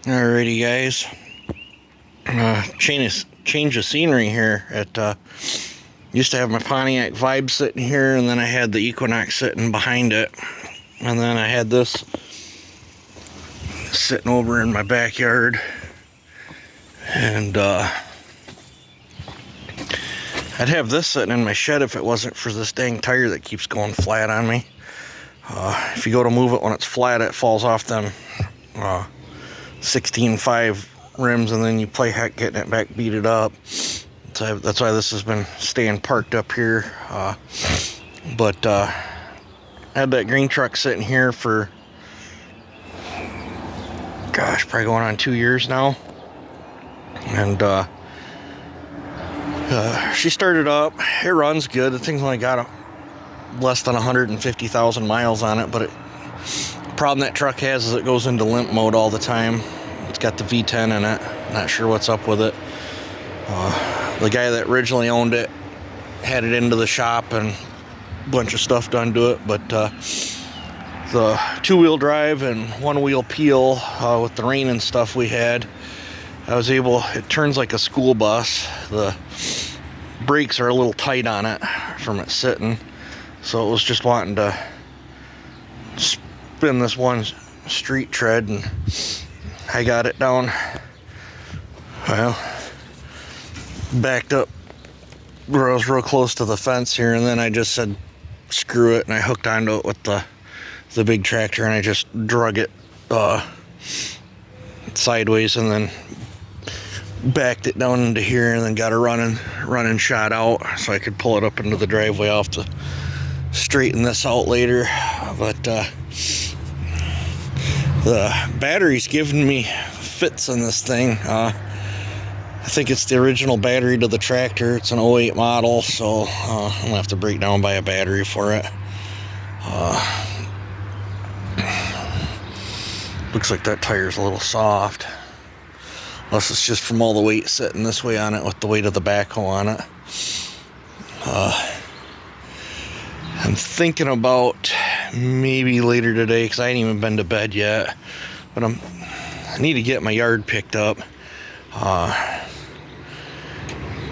Alrighty, guys. Change of scenery here. Used to have my Pontiac Vibe sitting here, and then I had the Equinox sitting behind it, and then I had this sitting over in my backyard. And I'd have this sitting in my shed if it wasn't for this dang tire that keeps going flat on me. If you go to move it when it's flat, it falls off them 16.5 rims, and then you play heck getting it back, beat it up. So that's why this has been staying parked up here. But I had that green truck sitting here for, gosh, probably going on 2 years now. And she started up. It runs good. The thing's only got less than 150,000 miles on it, but the problem that truck has is it goes into limp mode all the time. It's got the V10 in it. Not sure what's up with it. The guy that originally owned it had it into the shop and a bunch of stuff done to it, but the two-wheel drive and one-wheel peel with the rain and stuff we had, I was able, it turns like a school bus. The brakes are a little tight on it from it sitting, so it was just wanting to spin this one street tread, and I got it down, well, backed up where I was real close to the fence here, and then I just said screw it, and I hooked onto it with the big tractor, and I just drug it sideways, and then backed it down into here, and then got a running shot out so I could pull it up into the driveway. I'll have to straighten this out later, but the battery's giving me fits in this thing. I think it's the original battery to the tractor. It's an 08 model, so I'm gonna have to break down buy a battery for it. Looks like that tire's a little soft, unless it's just from all the weight sitting this way on it with the weight of the backhoe on it. I'm thinking about maybe later today, because I ain't even been to bed yet, but I need to get my yard picked up.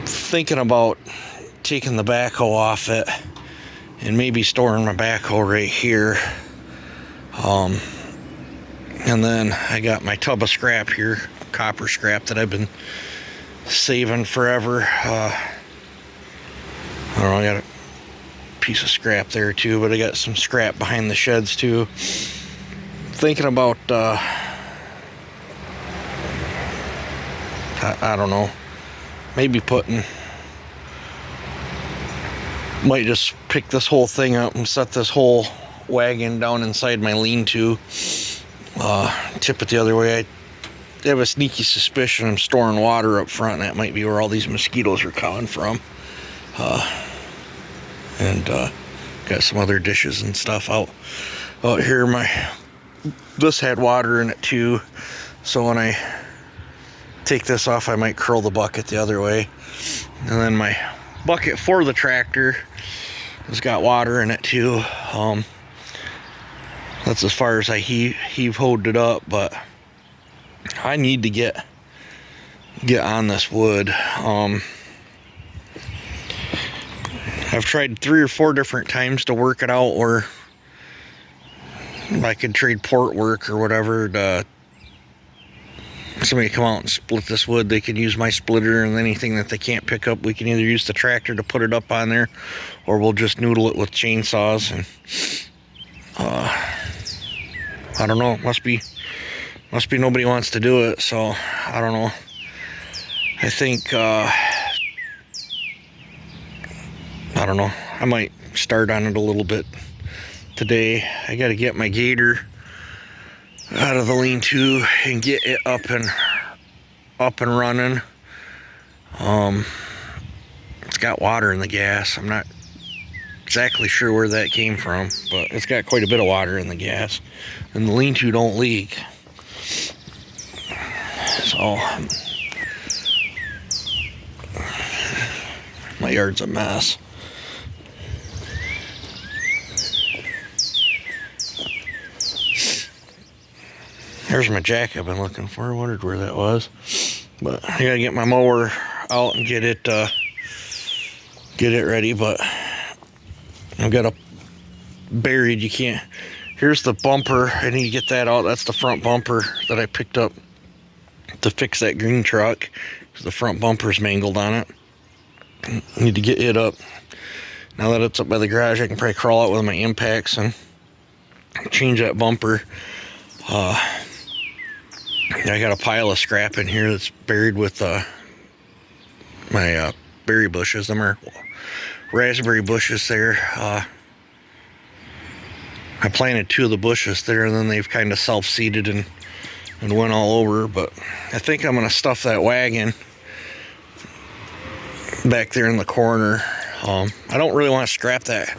Thinking about taking the backhoe off it and maybe storing my backhoe right here. And then I got my tub of scrap here, copper scrap that I've been saving forever. I don't know, I got a piece of scrap there too, but I got some scrap behind the sheds too. Thinking about I don't know, maybe might just pick this whole thing up and set this whole wagon down inside my lean-to, tip it the other way. I have a sneaky suspicion I'm storing water up front, and that might be where all these mosquitoes are coming from. And got some other dishes and stuff out here. This had water in it too, so when I take this off, I might curl the bucket the other way. And then my bucket for the tractor has got water in it too. That's as far as I heave-hoed it up, but I need to get on this wood. I've tried 3 or 4 different times to work it out, or I could trade port work or whatever to somebody come out and split this wood. They can use my splitter, and anything that they can't pick up, we can either use the tractor to put it up on there, or we'll just noodle it with chainsaws. And I don't know, must be nobody wants to do it, so I don't know. I think I don't know, I might start on it a little bit today. I got to get my gator out of the lean-to and get it up and running. It's got water in the gas. I'm not exactly sure where that came from, but it's got quite a bit of water in the gas, and the lean-to don't leak. So my yard's a mess. There's my jack I've been looking for. I wondered where that was. But I gotta get my mower out and get it ready. But I've got a buried. You can't. Here's the bumper. I need to get that out. That's the front bumper that I picked up to fix that green truck. The front bumper's mangled on it. I need to get it up. Now that it's up by the garage, I can probably crawl out with my impacts and change that bumper. I got a pile of scrap in here that's buried with my berry bushes. Them are raspberry bushes there. I planted 2 of the bushes there, and then they've kind of self-seeded and went all over. But I think I'm going to stuff that wagon back there in the corner. I don't really want to scrap that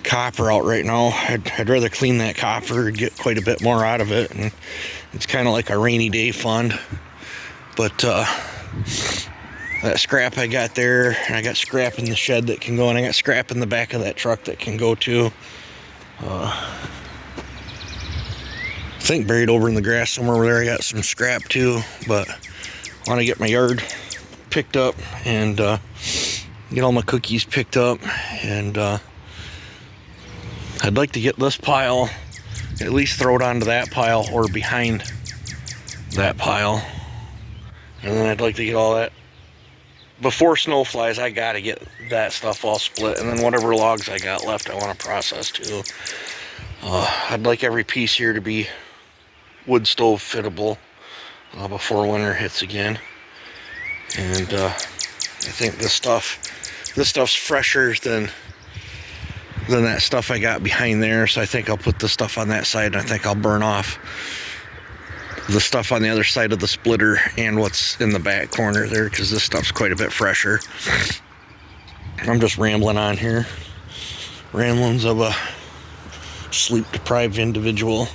copper out right now. I'd rather clean that copper and get quite a bit more out of it, and it's kind of like a rainy day fund. But that scrap I got there, and I got scrap in the shed that can go, and I got scrap in the back of that truck that can go too. I think buried over in the grass somewhere where there I got some scrap too, but I want to get my yard picked up and get all my cookies picked up, and I'd like to get this pile, at least throw it onto that pile or behind that pile, and then I'd like to get all that before snow flies. I gotta get that stuff all split, and then whatever logs I got left I want to process too. I'd like every piece here to be wood stove fittable before winter hits again. And I think this stuff's fresher than that stuff I got behind there, so I think I'll put the stuff on that side, and I think I'll burn off the stuff on the other side of the splitter and what's in the back corner there, because this stuff's quite a bit fresher. I'm just rambling on here. Ramblings of a sleep-deprived individual.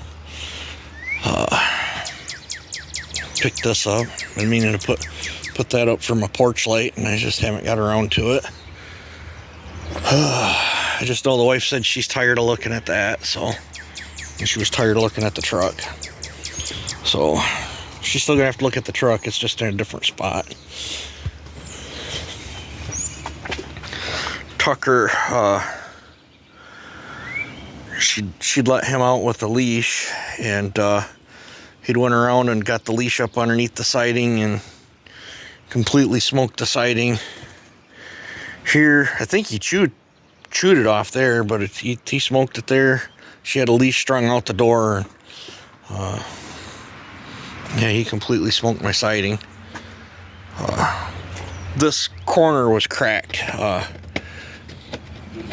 Picked this up. Been meaning to put that up for my porch light, and I just haven't got around to it. I just know the wife said she's tired of looking at that, so, and she was tired of looking at the truck. So she's still gonna have to look at the truck. It's just in a different spot. Tucker, she'd let him out with a leash, and he'd went around and got the leash up underneath the siding and completely smoked the siding. Here, I think he chewed it off there, but he smoked it there. She had a leash strung out the door. Yeah, he completely smoked my siding. This corner was cracked.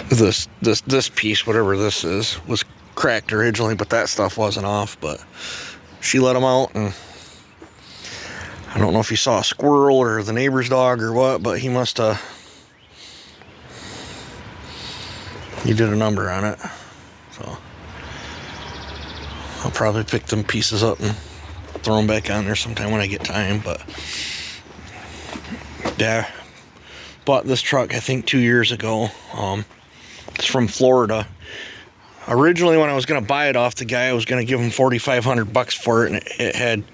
This piece, whatever this is, was cracked originally, but that stuff wasn't off. But she let him out, and I don't know if he saw a squirrel or the neighbor's dog or what, but he must have. He did a number on it. So I'll probably pick them pieces up and throw them back on there sometime when I get time. But yeah, bought this truck I think 2 years ago. It's from Florida. Originally, when I was going to buy it off the guy, I was going to give him $4,500 for it, and it had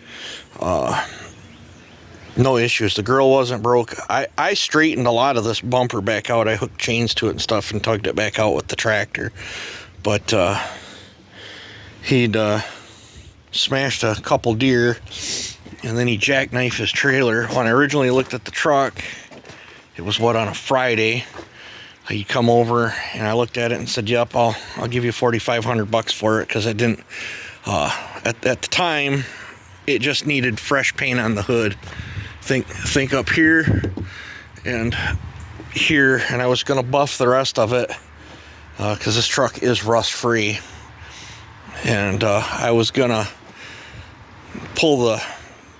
no issues. The grill wasn't broke. I straightened a lot of this bumper back out. I hooked chains to it and stuff and tugged it back out with the tractor. But he'd smashed a couple deer, and then he jackknifed his trailer. When I originally looked at the truck, it was on a Friday. He come over, and I looked at it and said, "Yep, I'll give you $4,500 for it," because I didn't. At the time, it just needed fresh paint on the hood. Think up here and here, and I was gonna buff the rest of it because this truck is rust free, and I was gonna pull the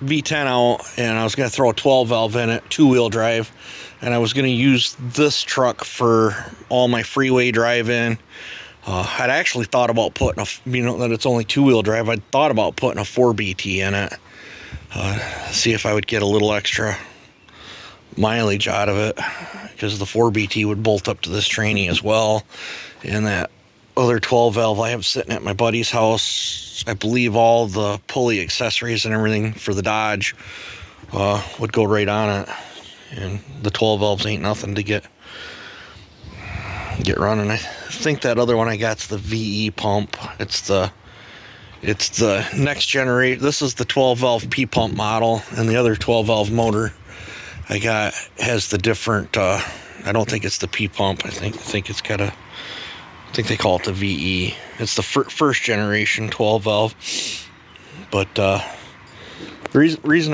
V10 out, and I was gonna throw a 12 valve in it, 2-wheel drive, and I was gonna use this truck for all my freeway driving. I'd actually thought about putting that it's only 2-wheel drive. I'd thought about putting a 4BT in it. See if I would get a little extra mileage out of it, because the 4BT would bolt up to this tranny as well, and that other 12 valve I have sitting at my buddy's house. I believe all the pulley accessories and everything for the Dodge would go right on it, and the 12 valves ain't nothing to get running. I think that other one I got's the VE pump. It's the next generation. This is the 12 valve P pump model, and the other 12 valve motor I got has the different. I don't think it's the P pump. I think it's got a. I think they call it the VE. It's the first generation 12 valve. But reason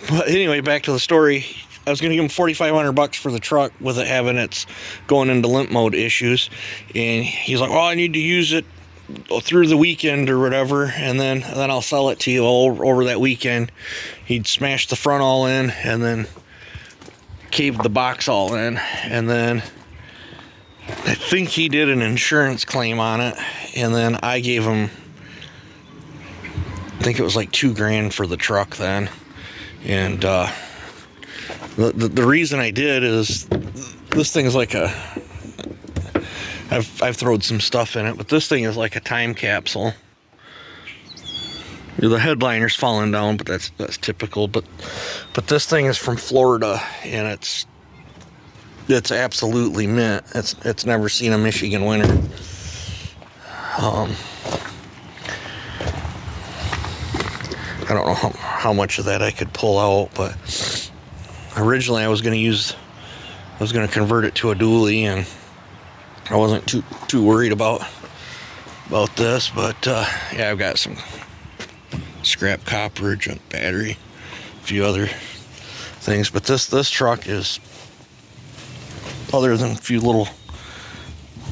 but anyway, back to the story. I was going to give him $4,500 for the truck with it having its going into limp mode issues, and he's like, "Oh, I need to use it through the weekend or whatever, and then I'll sell it to you." Over that weekend, he'd smash the front all in, and then caved the box all in, and then I think he did an insurance claim on it, and then I gave him, I think it was like $2,000 for the truck then. And the reason I did is this thing is like a, I've thrown some stuff in it, but this thing is like a time capsule. The headliner's falling down, but that's typical. But this thing is from Florida, and it's absolutely mint. It's never seen a Michigan winter. I don't know how much of that I could pull out, but originally I was going to convert it to a dually, and I wasn't too worried about this. But yeah, I've got some scrap copper, junk battery, a few other things. But this truck is, other than a few little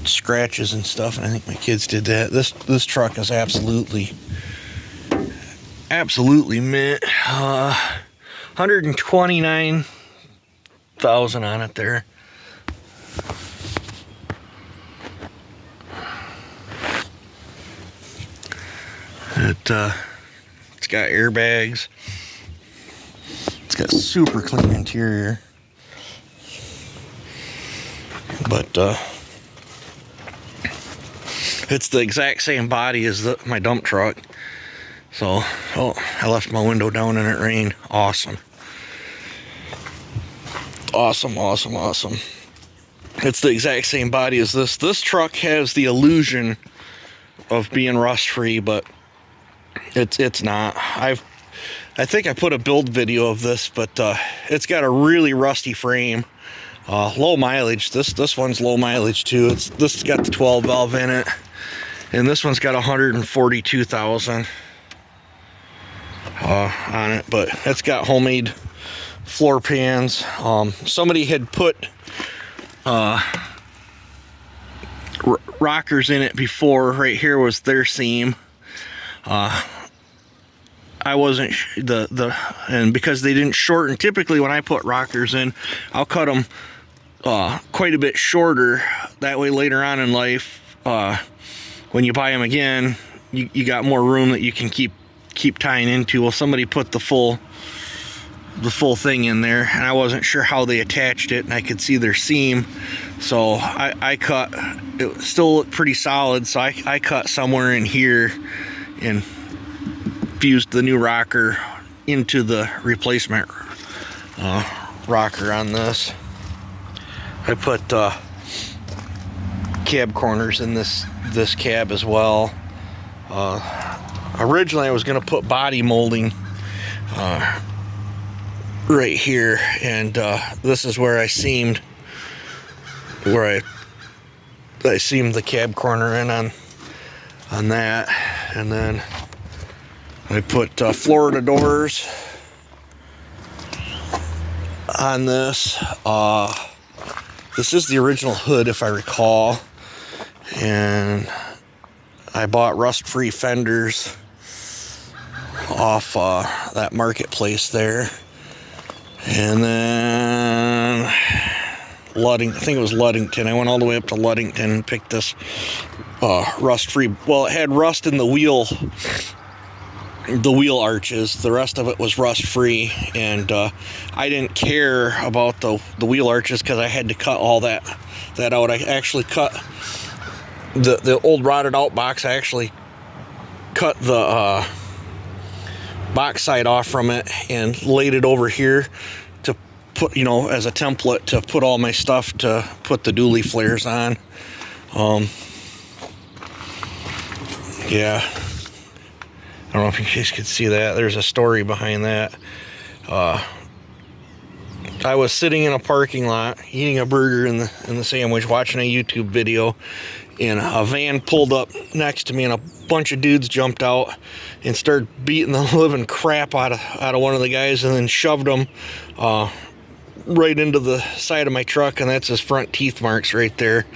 scratches and stuff, and I think my kids did that, this truck is absolutely mint. 129,000 on it there. It's got airbags. It's got super clean interior. But it's the exact same body as my dump truck. So, I left my window down and it rained. Awesome. Awesome. It's the exact same body as this. This truck has the illusion of being rust-free, but it's not. I think I put a build video of this, but it's got a really rusty frame. Low mileage. This one's low mileage too. This has got the 12 valve in it, and this one's got 142,000 on it. But it's got homemade floor pans. Somebody had put rockers in it before. Right here was their seam. I wasn't and because they didn't shorten. Typically, when I put rockers in, I'll cut them quite a bit shorter. That way, later on in life, when you buy them again, you got more room that you can keep tying into. Well, somebody put the full thing in there, and I wasn't sure how they attached it, and I could see their seam, so I cut. It still looked pretty solid, so I cut somewhere in here and fused the new rocker into the replacement rocker on this. I put cab corners in this cab as well. Originally I was going to put body molding right here, and this is where I seamed the cab corner in on that, and then I put Florida doors on this. This is the original hood, if I recall, and I bought rust-free fenders off that marketplace there, and then I think it was Ludington. I went all the way up to Ludington and picked this rust-free. Well, it had rust in the wheel arches. The rest of it was rust-free, and I didn't care about the wheel arches because I had to cut all that out. I actually cut the old rotted out box, I actually cut the box side off from it and laid it over here to put, you know, as a template to put all my stuff to put the dually flares on. Yeah, I don't know if you guys could see that. There's a story behind that. I was sitting in a parking lot eating a burger in the sandwich, watching a YouTube video, and a van pulled up next to me, and a bunch of dudes jumped out and started beating the living crap out of one of the guys, and then shoved him right into the side of my truck, and that's his front teeth marks right there.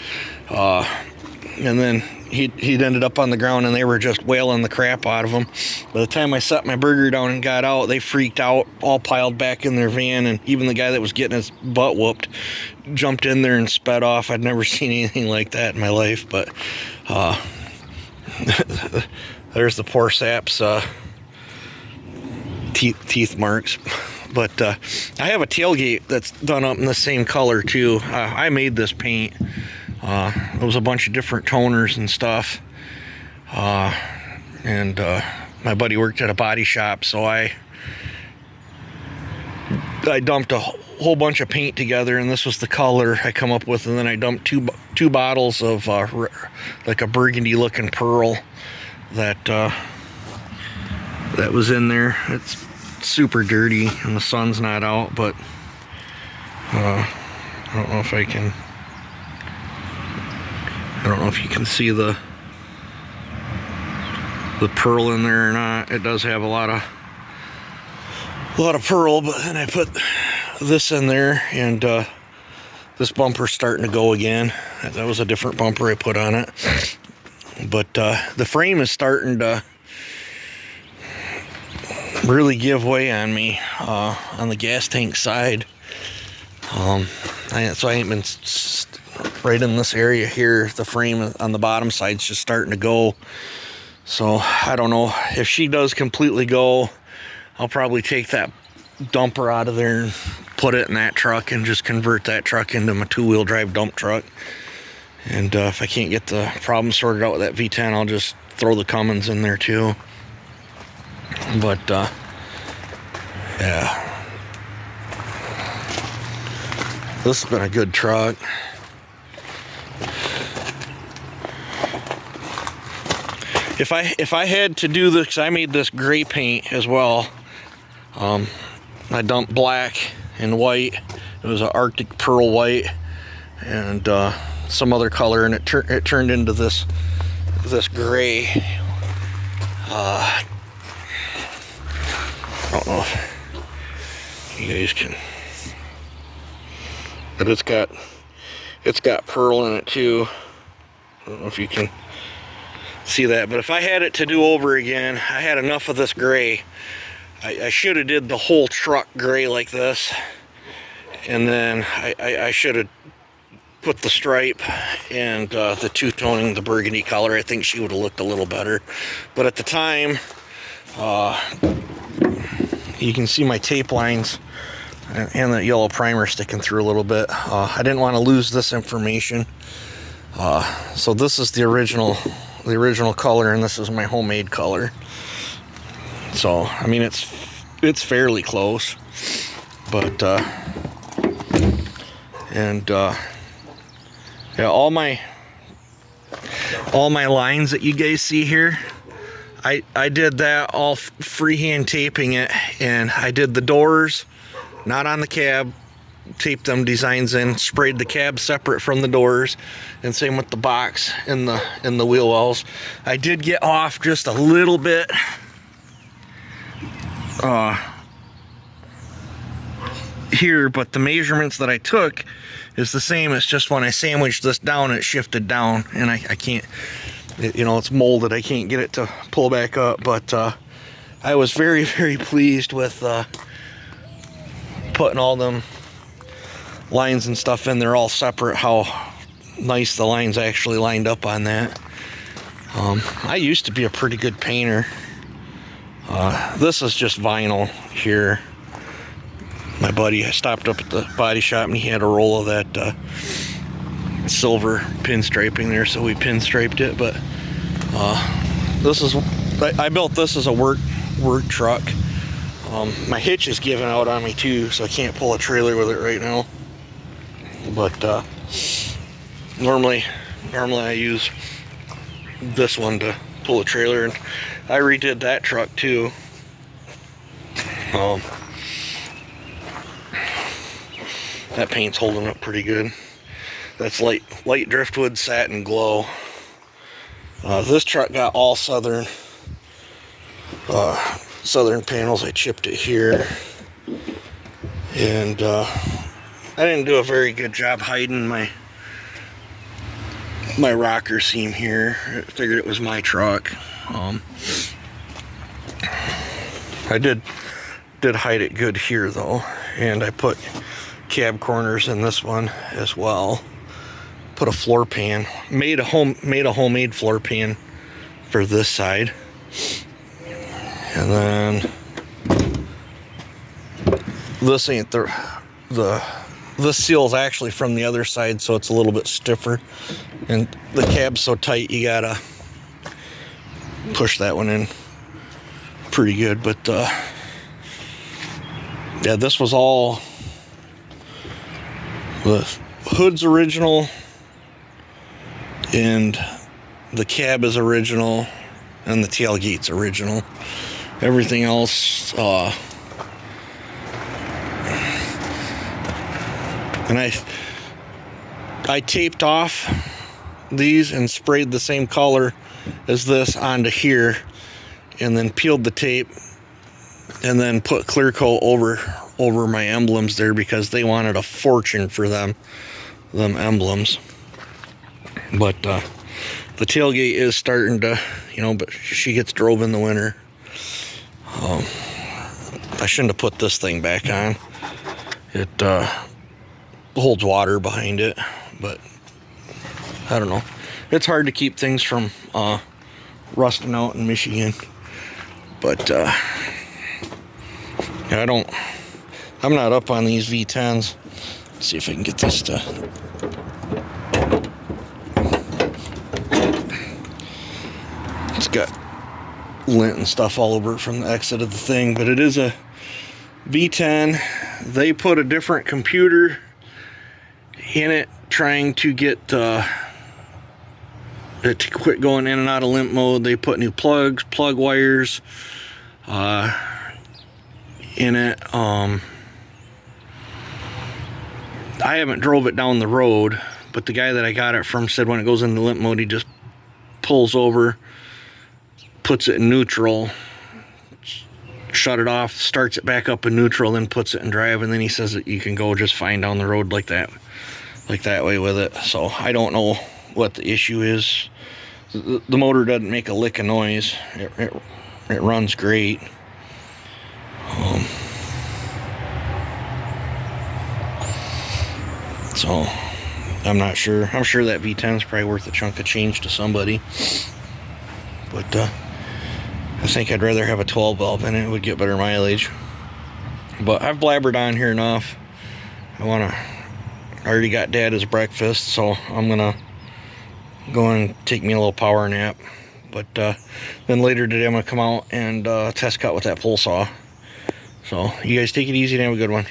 And then he'd ended up on the ground, and they were just wailing the crap out of him. By the time I set my burger down and got out, they freaked out, all piled back in their van, and even the guy that was getting his butt whooped jumped in there and sped off. I'd never seen anything like that in my life, but there's the poor sap's teeth marks. But I have a tailgate that's done up in the same color too. I made this paint. It was a bunch of different toners and stuff, and my buddy worked at a body shop, so I dumped a whole bunch of paint together, and this was the color I come up with. And then I dumped two bottles of like a burgundy looking pearl that was in there. It's super dirty and the sun's not out, but I don't know if you can see the pearl in there or not. It does have a lot of pearl, but then I put this in there, and this bumper's starting to go again. That was a different bumper I put on it, but the frame is starting to really give way on me on the gas tank side. So I ain't been right in this area here. The frame on the bottom side's just starting to go. So I don't know if she does completely go. I'll probably take that dumper out of there and put it in that truck and just convert that truck into my two-wheel drive dump truck. And if I can't get the problem sorted out with that V10, I'll just throw the Cummins in there too. But yeah, this has been a good truck. If I had to do this, 'cause I made this gray paint as well. I dumped black and white. It was an Arctic Pearl white and some other color, and it turned into this gray. I don't know if you guys can, but it's got pearl in it too. I don't know if you can see that, but if I had it to do over again, I had enough of this gray. I should have did the whole truck gray like this, and then I should have put the stripe and the two-toning, the burgundy color. I think she would have looked a little better, but at the time, you can see my tape lines and the yellow primer sticking through a little bit. I didn't want to lose this information, so this is the original color, and this is my homemade color. So I mean, it's fairly close, but yeah, all my lines that you guys see here, I did that all freehand taping it, and I did the doors not on the cab, taped them designs in, sprayed the cab separate from the doors, and same with the box and the wheel wells. I did get off just a little bit here, but the measurements that I took is the same. It's just when I sandwiched this down, it shifted down, and I can't, you know, it's molded. I can't get it to pull back up, but I was very, very pleased with putting all them lines and stuff in there all separate, how nice the lines actually lined up on that. I used to be a pretty good painter. This is just vinyl here. My buddy stopped up at the body shop, and he had a roll of that silver pinstriping there, so we pinstriped it. But I built this as a work truck. My hitch is giving out on me too, so I can't pull a trailer with it right now. But normally I use this one to pull a trailer, and I redid that truck too. That paint's holding up pretty good. That's light driftwood satin glow. This truck got all southern panels. I chipped it here, and I didn't do a very good job hiding my rocker seam here. I figured it was my truck. I did hide it good here though, and I put cab corners in this one as well. Put a floor pan, made a homemade floor pan for this side, and then this ain't this seal is actually from the other side, so it's a little bit stiffer, and the cab's so tight you gotta push that one in pretty good. But yeah, this was all the hood's original, and the cab is original, and the tailgate's original. Everything else, and I taped off these and sprayed the same color as this onto here, and then peeled the tape, and then put clear coat over my emblems there, because they wanted a fortune for them emblems. But the tailgate is starting to, but she gets drove in the winter. I shouldn't have put this thing back on. It holds water behind it, but I don't know. It's hard to keep things from rusting out in Michigan. But I'm not up on these V10s. Let's see if I can get this to. It's got lint and stuff all over it from the exit of the thing, but it is a V10. They put a different computer in it, trying to get it to quit going in and out of limp mode. They put new plug wires in it. I haven't drove it down the road, but the guy that I got it from said when it goes into limp mode, he just pulls over, puts it in neutral, shut it off, starts it back up in neutral, then puts it in drive, and then he says that you can go just fine down the road like that way with it. So I don't know what the issue is. The motor doesn't make a lick of noise. It runs great. So I'm not sure. I'm sure that V10 is probably worth a chunk of change to somebody, but I think I'd rather have a 12 valve in it. It would get better mileage. But I've blabbered on here enough. I already got Dad his breakfast, so I'm gonna go and take me a little power nap. But then later today I'm gonna come out and test cut with that pole saw. So you guys take it easy and have a good one.